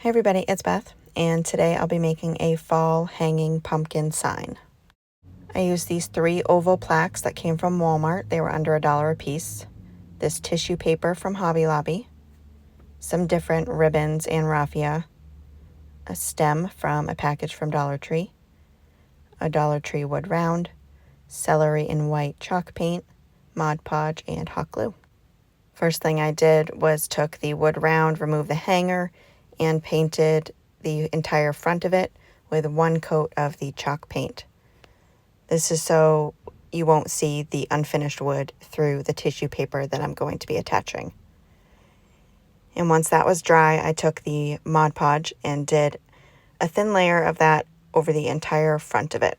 Hey everybody, it's Beth, and today I'll be making a fall hanging pumpkin sign. I used these 3 oval plaques that came from Walmart. They were under $1 a piece. This tissue paper from Hobby Lobby, some different ribbons and raffia, a stem from a package from Dollar Tree, a Dollar Tree wood round, celery in white chalk paint, Mod Podge, and hot glue. First thing I did was took the wood round, removed the hanger, and painted the entire front of it with 1 coat of the chalk paint. This is so you won't see the unfinished wood through the tissue paper that I'm going to be attaching. And once that was dry, I took the Mod Podge and did a thin layer of that over the entire front of it.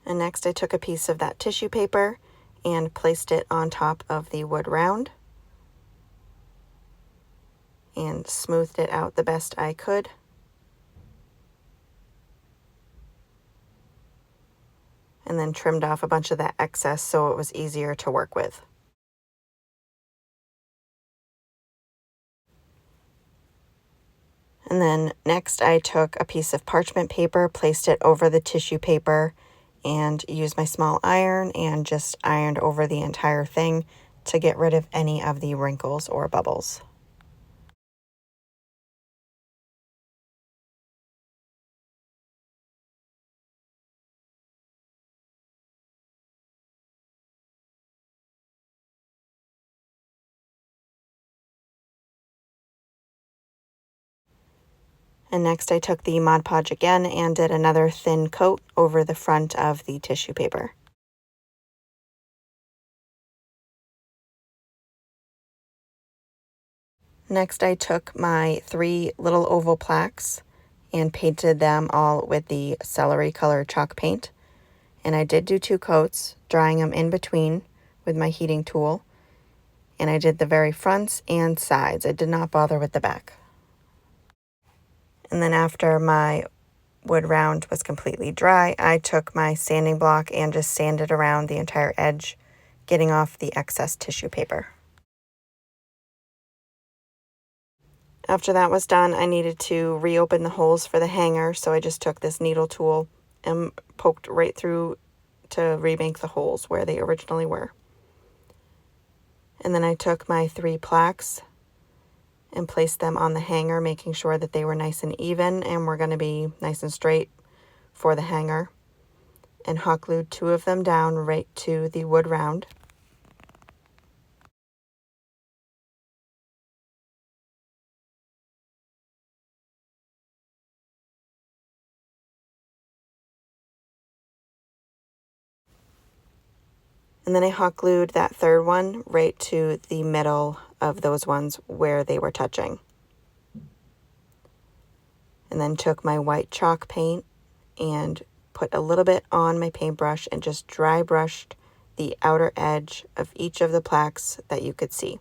And next I took a piece of that tissue paper and placed it on top of the wood round and smoothed it out the best I could. And then trimmed off a bunch of that excess so it was easier to work with. And then next I took a piece of parchment paper, placed it over the tissue paper, and used my small iron and just ironed over the entire thing to get rid of any of the wrinkles or bubbles. And next I took the Mod Podge again and did another thin coat over the front of the tissue paper. Next I took my 3 little oval plaques and painted them all with the celery color chalk paint. And I did do 2 coats, drying them in between with my heating tool. And I did the very fronts and sides. I did not bother with the back. And then after my wood round was completely dry, I took my sanding block and just sanded around the entire edge, getting off the excess tissue paper. After that was done, I needed to reopen the holes for the hanger, so I just took this needle tool and poked right through to remake the holes where they originally were. And then I took my 3 plaques and placed them on the hanger, making sure that they were nice and even and were going to be nice and straight for the hanger, and hot glued 2 of them down right to the wood round. And then I hot glued that 3rd one right to the middle of those ones where they were touching. And then took my white chalk paint and put a little bit on my paintbrush and just dry brushed the outer edge of each of the plaques that you could see.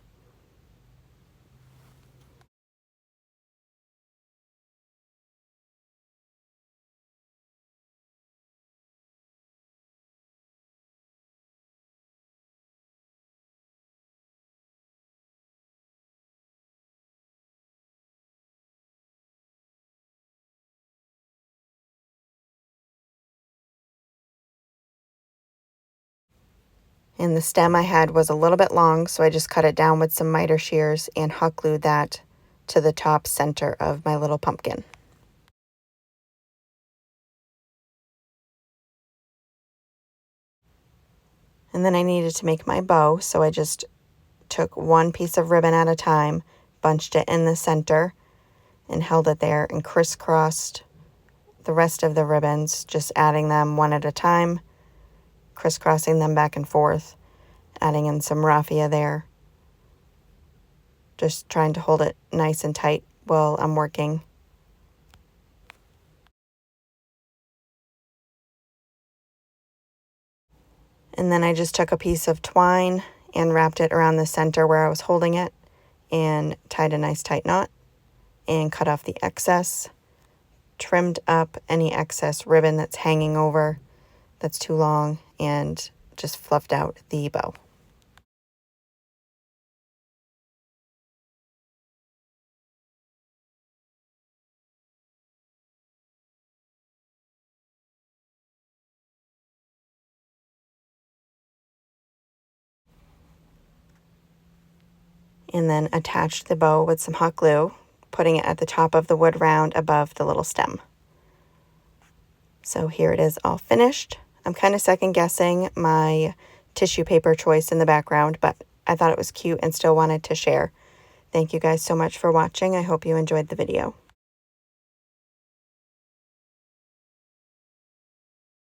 And the stem I had was a little bit long, so I just cut it down with some miter shears and hot glued that to the top center of my little pumpkin. And then I needed to make my bow, so I just took 1 piece of ribbon at a time, bunched it in the center, and held it there and crisscrossed the rest of the ribbons, just adding them one at a time, crisscrossing them back and forth, adding in some raffia there, just trying to hold it nice and tight while I'm working. And then I just took a piece of twine and wrapped it around the center where I was holding it and tied a nice tight knot and cut off the excess, trimmed up any excess ribbon that's hanging over that's too long and just fluffed out the bow. And then attached the bow with some hot glue, putting it at the top of the wood round above the little stem. So here it is all finished. I'm kind of second guessing my tissue paper choice in the background, but I thought it was cute and still wanted to share. Thank you guys so much for watching. I hope you enjoyed the video.